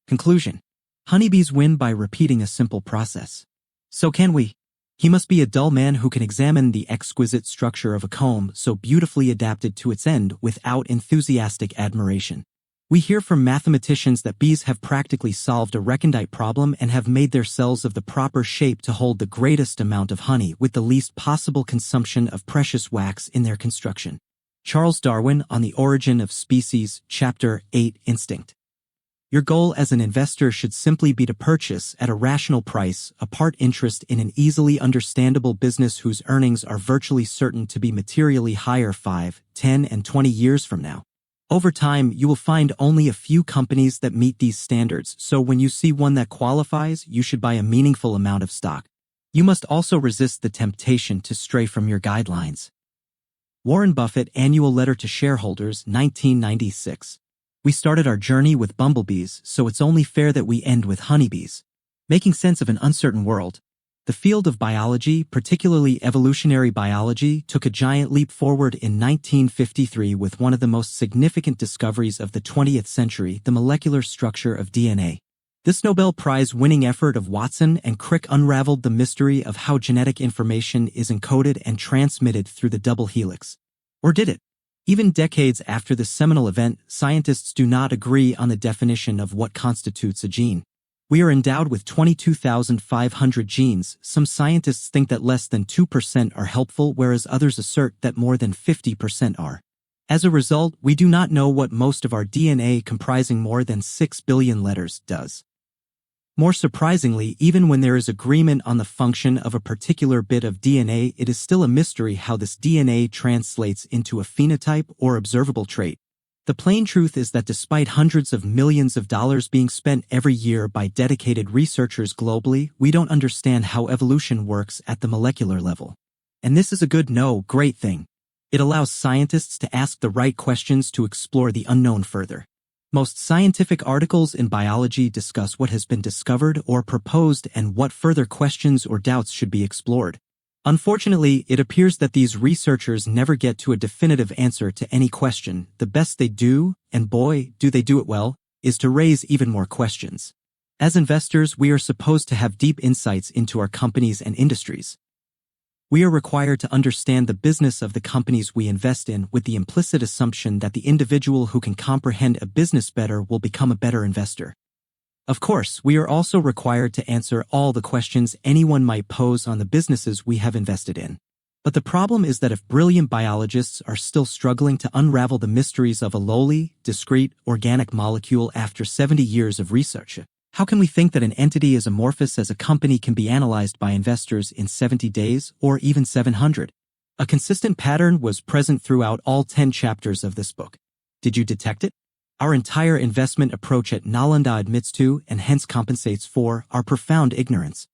Conclusion. Honeybees win by repeating a simple process. So can we. He must be a dull man who can examine the exquisite structure of a comb so beautifully adapted to its end without enthusiastic admiration. We hear from mathematicians that bees have practically solved a recondite problem and have made their cells of the proper shape to hold the greatest amount of honey with the least possible consumption of precious wax in their construction. Charles Darwin on the Origin of Species, Chapter 8, Instinct. Your goal as an investor should simply be to purchase, at a rational price, a part interest in an easily understandable business whose earnings are virtually certain to be materially higher 5, 10, and 20 years from now. Over time, you will find only a few companies that meet these standards, so when you see one that qualifies, you should buy a meaningful amount of stock. You must also resist the temptation to stray from your guidelines. Warren Buffett, Annual Letter to Shareholders, 1996. We started our journey with bumblebees, so it's only fair that we end with honeybees. Making sense of an uncertain world. The field of biology, particularly evolutionary biology, took a giant leap forward in 1953 with one of the most significant discoveries of the 20th century, the molecular structure of DNA. This Nobel Prize-winning effort of Watson and Crick unraveled the mystery of how genetic information is encoded and transmitted through the double helix. Or did it? Even decades after this seminal event, scientists do not agree on the definition of what constitutes a gene. We are endowed with 22,500 genes. Some scientists think that less than 2% are helpful, whereas others assert that more than 50% are. As a result, we do not know what most of our DNA, comprising more than 6 billion letters, does. More surprisingly, even when there is agreement on the function of a particular bit of DNA, it is still a mystery how this DNA translates into a phenotype or observable trait. The plain truth is that despite hundreds of millions of dollars being spent every year by dedicated researchers globally, we don't understand how evolution works at the molecular level. And this is a good, great thing. It allows scientists to ask the right questions to explore the unknown further. Most scientific articles in biology discuss what has been discovered or proposed and what further questions or doubts should be explored. Unfortunately, it appears that these researchers never get to a definitive answer to any question. The best they do, and boy, do they do it well, is to raise even more questions. As investors, we are supposed to have deep insights into our companies and industries. We are required to understand the business of the companies we invest in with the implicit assumption that the individual who can comprehend a business better will become a better investor. Of course, we are also required to answer all the questions anyone might pose on the businesses we have invested in. But the problem is that if brilliant biologists are still struggling to unravel the mysteries of a lowly, discrete, organic molecule after 70 years of research, how can we think that an entity as amorphous as a company can be analyzed by investors in 70 days or even 700? A consistent pattern was present throughout all 10 chapters of this book. Did you detect it? Our entire investment approach at Nalanda admits to, and hence compensates for, our profound ignorance.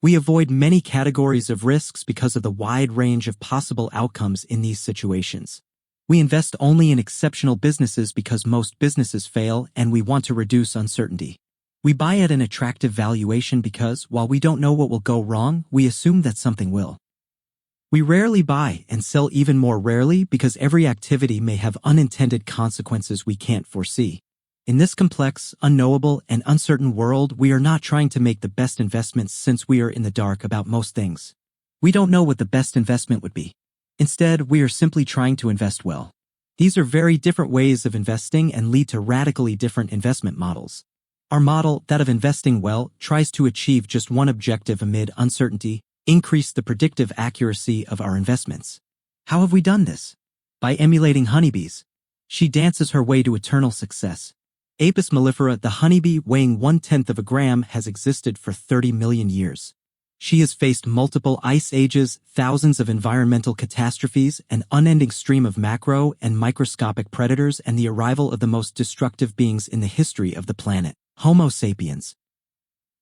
We avoid many categories of risks because of the wide range of possible outcomes in these situations. We invest only in exceptional businesses because most businesses fail and we want to reduce uncertainty. We buy at an attractive valuation because, while we don't know what will go wrong, we assume that something will. We rarely buy and sell even more rarely because every activity may have unintended consequences we can't foresee. In this complex, unknowable, and uncertain world, we are not trying to make the best investments since we are in the dark about most things. We don't know what the best investment would be. Instead, we are simply trying to invest well. These are very different ways of investing and lead to radically different investment models. Our model, that of investing well, tries to achieve just one objective amid uncertainty: increase the predictive accuracy of our investments. How have we done this? By emulating honeybees. She dances her way to eternal success. Apis mellifera, the honeybee weighing 1/10 of a gram, has existed for 30 million years. She has faced multiple ice ages, thousands of environmental catastrophes, an unending stream of macro and microscopic predators, and the arrival of the most destructive beings in the history of the planet, Homo sapiens.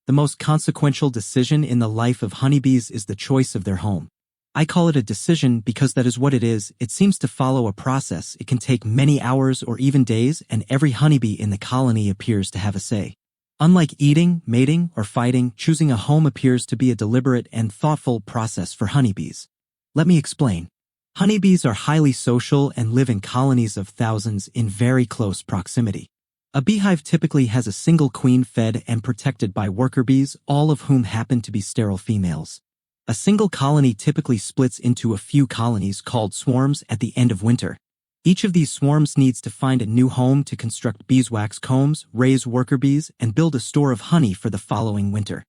The most consequential decision in the life of honeybees is the choice of their home. I call it a decision because that is what it is. It seems to follow a process. It can take many hours or even days, and every honeybee in the colony appears to have a say. Unlike eating, mating, or fighting, choosing a home appears to be a deliberate and thoughtful process for honeybees. Let me explain. Honeybees are highly social and live in colonies of thousands in very close proximity. A beehive typically has a single queen fed and protected by worker bees, all of whom happen to be sterile females. A single colony typically splits into a few colonies called swarms at the end of winter. Each of these swarms needs to find a new home to construct beeswax combs, raise worker bees, and build a store of honey for the following winter.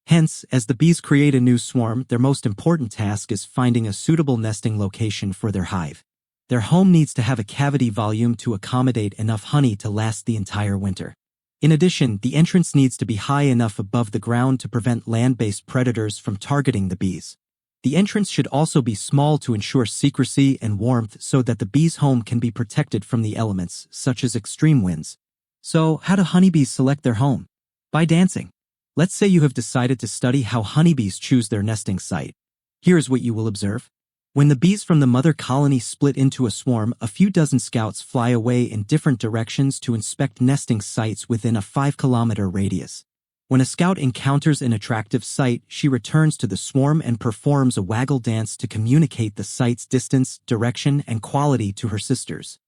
Hence, as the bees create a new swarm, their most important task is finding a suitable nesting location for their hive. Their home needs to have a cavity volume to accommodate enough honey to last the entire winter. In addition, the entrance needs to be high enough above the ground to prevent land-based predators from targeting the bees. The entrance should also be small to ensure secrecy and warmth so that the bees' home can be protected from the elements, such as extreme winds. So, how do honeybees select their home? By dancing. Let's say you have decided to study how honeybees choose their nesting site. Here's what you will observe. When the bees from the mother colony split into a swarm, a few dozen scouts fly away in different directions to inspect nesting sites within a 5-kilometer radius. When a scout encounters an attractive site, she returns to the swarm and performs a waggle dance to communicate the site's distance, direction, and quality to her sisters.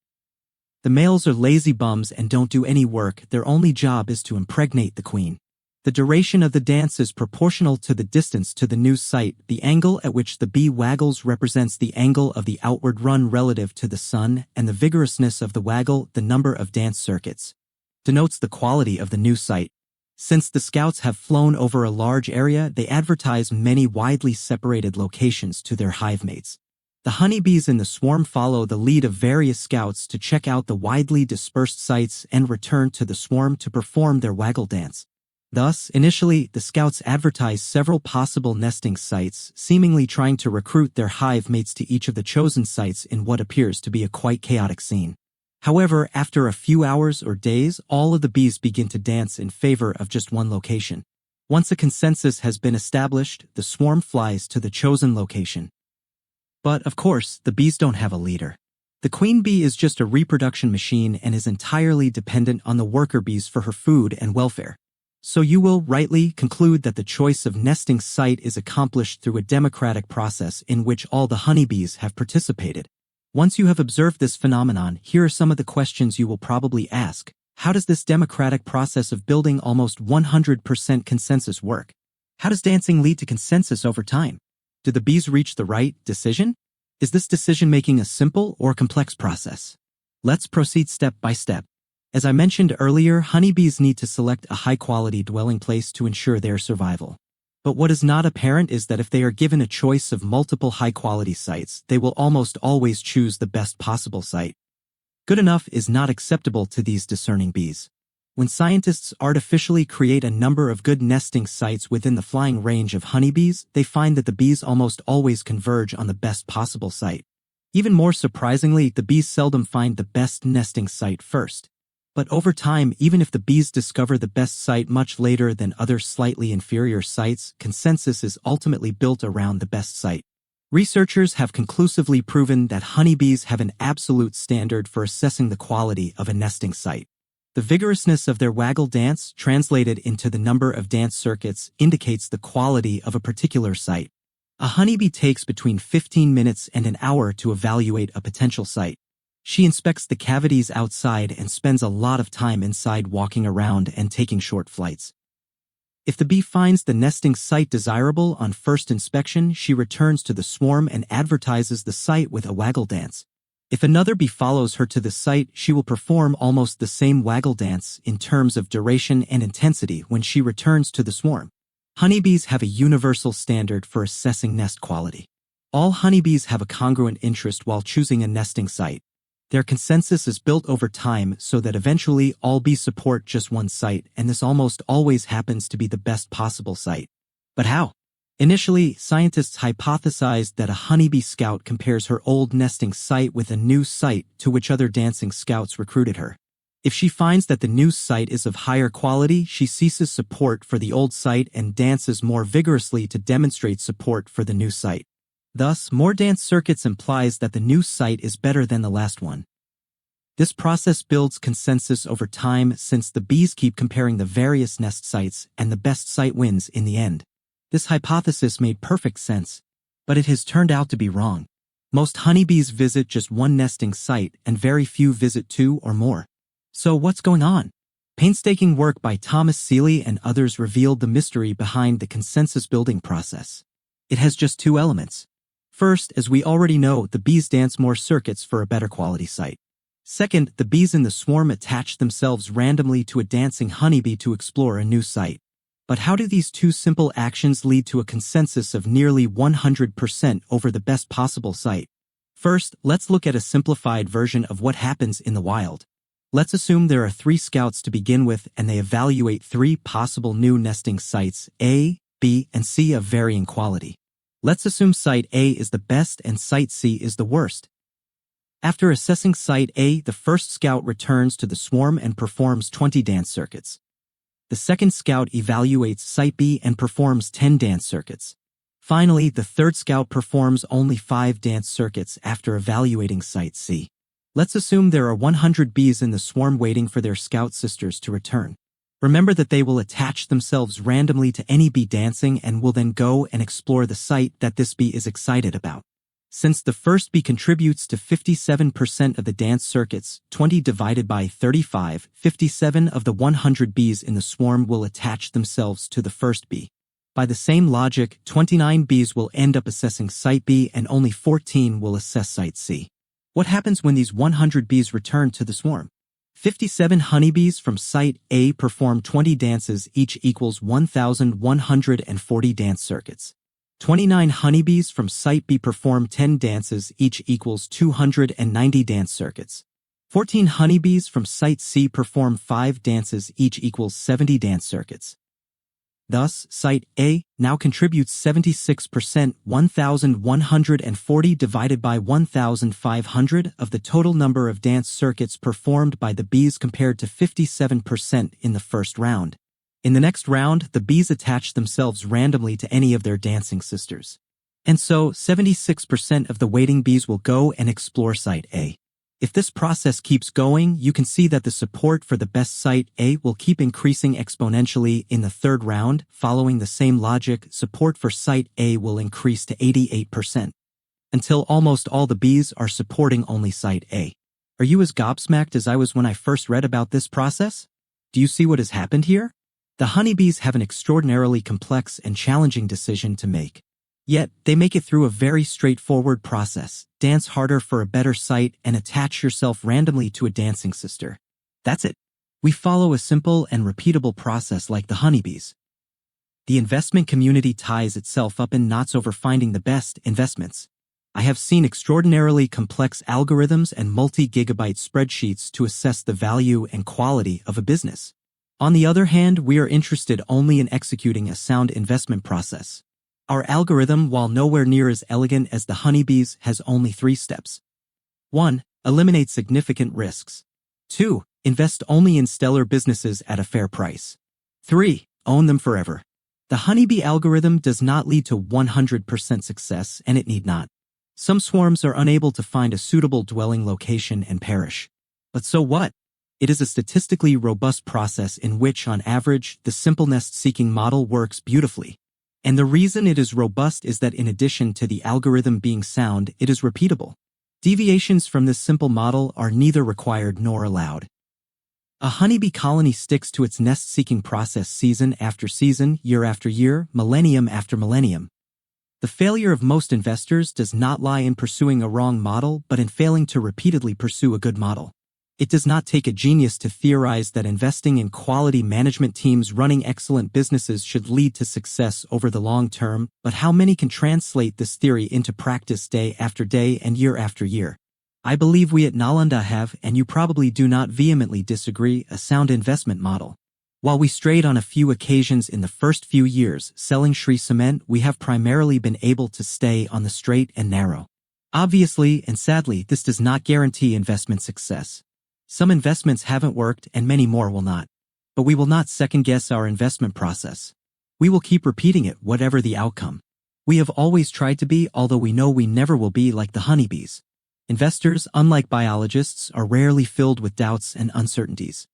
The males are lazy bums and don't do any work. Their only job is to impregnate the queen. The duration of the dance is proportional to the distance to the new site. The angle at which the bee waggles represents the angle of the outward run relative to the sun, and the vigorousness of the waggle, the number of dance circuits, denotes the quality of the new site. Since the scouts have flown over a large area, they advertise many widely separated locations to their hive mates. The honeybees in the swarm follow the lead of various scouts to check out the widely dispersed sites and return to the swarm to perform their waggle dance. Thus, initially, the scouts advertise several possible nesting sites, seemingly trying to recruit their hive mates to each of the chosen sites in what appears to be a quite chaotic scene. However, after a few hours or days, all of the bees begin to dance in favor of just one location. Once a consensus has been established, the swarm flies to the chosen location. But, of course, the bees don't have a leader. The queen bee is just a reproduction machine and is entirely dependent on the worker bees for her food and welfare. So you will rightly conclude that the choice of nesting site is accomplished through a democratic process in which all the honeybees have participated. Once you have observed this phenomenon, here are some of the questions you will probably ask. How does this democratic process of building almost 100% consensus work? How does dancing lead to consensus over time? Do the bees reach the right decision? Is this decision-making a simple or complex process? Let's proceed step by step. As I mentioned earlier, honeybees need to select a high-quality dwelling place to ensure their survival. But what is not apparent is that if they are given a choice of multiple high-quality sites, they will almost always choose the best possible site. Good enough is not acceptable to these discerning bees. When scientists artificially create a number of good nesting sites within the flying range of honeybees, they find that the bees almost always converge on the best possible site. Even more surprisingly, the bees seldom find the best nesting site first. But over time, even if the bees discover the best site much later than other slightly inferior sites, consensus is ultimately built around the best site. Researchers have conclusively proven that honeybees have an absolute standard for assessing the quality of a nesting site. The vigorousness of their waggle dance, translated into the number of dance circuits, indicates the quality of a particular site. A honeybee takes between 15 minutes and an hour to evaluate a potential site. She inspects the cavities outside and spends a lot of time inside walking around and taking short flights. If the bee finds the nesting site desirable on first inspection, she returns to the swarm and advertises the site with a waggle dance. If another bee follows her to the site, she will perform almost the same waggle dance in terms of duration and intensity when she returns to the swarm. Honeybees have a universal standard for assessing nest quality. All honeybees have a congruent interest while choosing a nesting site. Their consensus is built over time so that eventually all bees support just one site, and this almost always happens to be the best possible site. But how? Initially, scientists hypothesized that a honeybee scout compares her old nesting site with a new site to which other dancing scouts recruited her. If she finds that the new site is of higher quality, she ceases support for the old site and dances more vigorously to demonstrate support for the new site. Thus, more dance circuits implies that the new site is better than the last one. This process builds consensus over time since the bees keep comparing the various nest sites and the best site wins in the end. This hypothesis made perfect sense, but it has turned out to be wrong. Most honeybees visit just one nesting site and very few visit two or more. So what's going on? Painstaking work by Thomas Seeley and others revealed the mystery behind the consensus building process. It has just two elements. First, as we already know, the bees dance more circuits for a better quality site. Second, the bees in the swarm attach themselves randomly to a dancing honeybee to explore a new site. But how do these two simple actions lead to a consensus of nearly 100% over the best possible site? First, let's look at a simplified version of what happens in the wild. Let's assume there are 3 scouts to begin with and they evaluate 3 possible new nesting sites, A, B, and C of varying quality. Let's assume site A is the best and site C is the worst. After assessing site A, the first scout returns to the swarm and performs 20 dance circuits. The second scout evaluates site B and performs 10 dance circuits. Finally, the third scout performs only 5 dance circuits after evaluating site C. Let's assume there are 100 bees in the swarm waiting for their scout sisters to return. Remember that they will attach themselves randomly to any bee dancing and will then go and explore the site that this bee is excited about. Since the first bee contributes to 57% of the dance circuits, 20 divided by 35, 57 of the 100 bees in the swarm will attach themselves to the first bee. By the same logic, 29 bees will end up assessing site B and only 14 will assess site C. What happens when these 100 bees return to the swarm? 57 honeybees from site A perform 20 dances, each equals 1,140 dance circuits. 29 honeybees from site B perform 10 dances, each equals 290 dance circuits. 14 honeybees from site C perform 5 dances, each equals 70 dance circuits. Thus, site A now contributes 76%, 1,140 divided by 1,500 of the total number of dance circuits performed by the bees compared to 57% in the first round. In the next round, the bees attach themselves randomly to any of their dancing sisters. And so, 76% of the waiting bees will go and explore site A. If this process keeps going, you can see that the support for the best site A will keep increasing exponentially in the third round. Following the same logic, support for site A will increase to 88%. Until almost all the bees are supporting only site A. Are you as gobsmacked as I was when I first read about this process? Do you see what has happened here? The honeybees have an extraordinarily complex and challenging decision to make. Yet, they make it through a very straightforward process. Dance harder for a better site and attach yourself randomly to a dancing sister. That's it. We follow a simple and repeatable process like the honeybees. The investment community ties itself up in knots over finding the best investments. I have seen extraordinarily complex algorithms and multi-gigabyte spreadsheets to assess the value and quality of a business. On the other hand, we are interested only in executing a sound investment process. Our algorithm, while nowhere near as elegant as the honeybees, has only 3 steps. 1. Eliminate significant risks. 2. Invest only in stellar businesses at a fair price. 3. Own them forever. The honeybee algorithm does not lead to 100% success, and it need not. Some swarms are unable to find a suitable dwelling location and perish. But so what? It is a statistically robust process in which, on average, the simple nest-seeking model works beautifully. And the reason it is robust is that in addition to the algorithm being sound, it is repeatable. Deviations from this simple model are neither required nor allowed. A honeybee colony sticks to its nest-seeking process season after season, year after year, millennium after millennium. The failure of most investors does not lie in pursuing a wrong model, but in failing to repeatedly pursue a good model. It does not take a genius to theorize that investing in quality management teams running excellent businesses should lead to success over the long term, but how many can translate this theory into practice day after day and year after year? I believe we at Nalanda have, and you probably do not vehemently disagree, a sound investment model. While we strayed on a few occasions in the first few years selling Sri Cement, we have primarily been able to stay on the straight and narrow. Obviously, and sadly, this does not guarantee investment success. Some investments haven't worked and many more will not. But we will not second-guess our investment process. We will keep repeating it whatever the outcome. We have always tried to be, although we know we never will be, like the honeybees. Investors, unlike biologists, are rarely filled with doubts and uncertainties.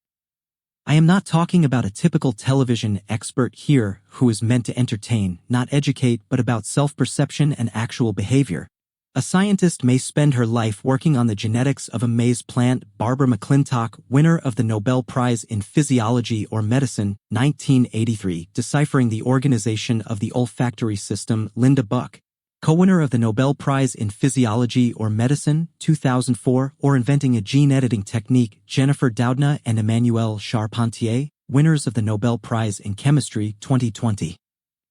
I am not talking about a typical television expert here who is meant to entertain, not educate, but about self-perception and actual behavior. A scientist may spend her life working on the genetics of a maize plant. Barbara McClintock, winner of the Nobel Prize in Physiology or Medicine, 1983, deciphering the organization of the olfactory system. Linda Buck, co-winner of the Nobel Prize in Physiology or Medicine, 2004, or inventing a gene editing technique. Jennifer Doudna and Emmanuelle Charpentier, winners of the Nobel Prize in Chemistry, 2020.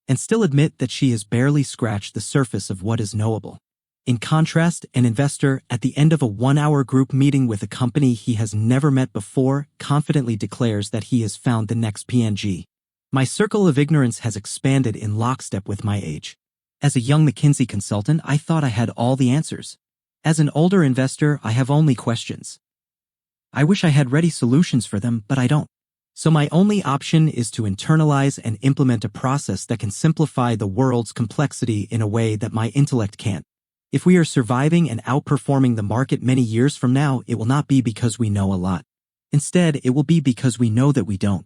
And still admit that she has barely scratched the surface of what is knowable. In contrast, an investor, at the end of a one-hour group meeting with a company he has never met before, confidently declares that he has found the next PNG. My circle of ignorance has expanded in lockstep with my age. As a young McKinsey consultant, I thought I had all the answers. As an older investor, I have only questions. I wish I had ready solutions for them, but I don't. So my only option is to internalize and implement a process that can simplify the world's complexity in a way that my intellect can't. If we are surviving and outperforming the market many years from now, it will not be because we know a lot. Instead, it will be because we know that we don't.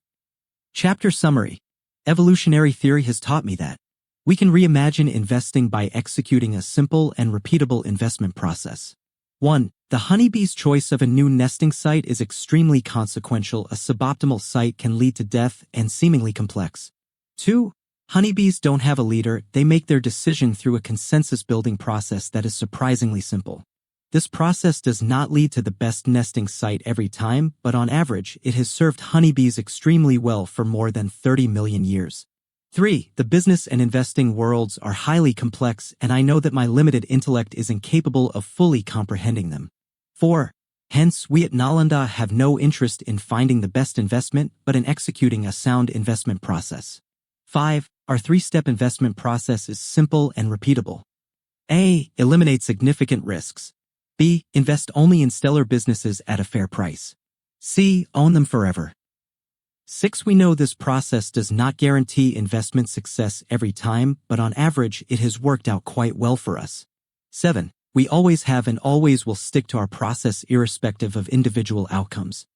Chapter Summary. Evolutionary theory has taught me that we can reimagine investing by executing a simple and repeatable investment process. 1. The honeybee's choice of a new nesting site is extremely consequential. A suboptimal site can lead to death and seemingly complex. 2. Honeybees don't have a leader, they make their decision through a consensus-building process that is surprisingly simple. This process does not lead to the best nesting site every time, but on average, it has served honeybees extremely well for more than 30 million years. 3. The business and investing worlds are highly complex, and I know that my limited intellect is incapable of fully comprehending them. 4. Hence, we at Nalanda have no interest in finding the best investment, but in executing a sound investment process. 5. Our three-step investment process is simple and repeatable. A. Eliminate significant risks. B. Invest only in stellar businesses at a fair price. C. Own them forever. 6. We know this process does not guarantee investment success every time, but on average, it has worked out quite well for us. 7. We always have and always will stick to our process irrespective of individual outcomes.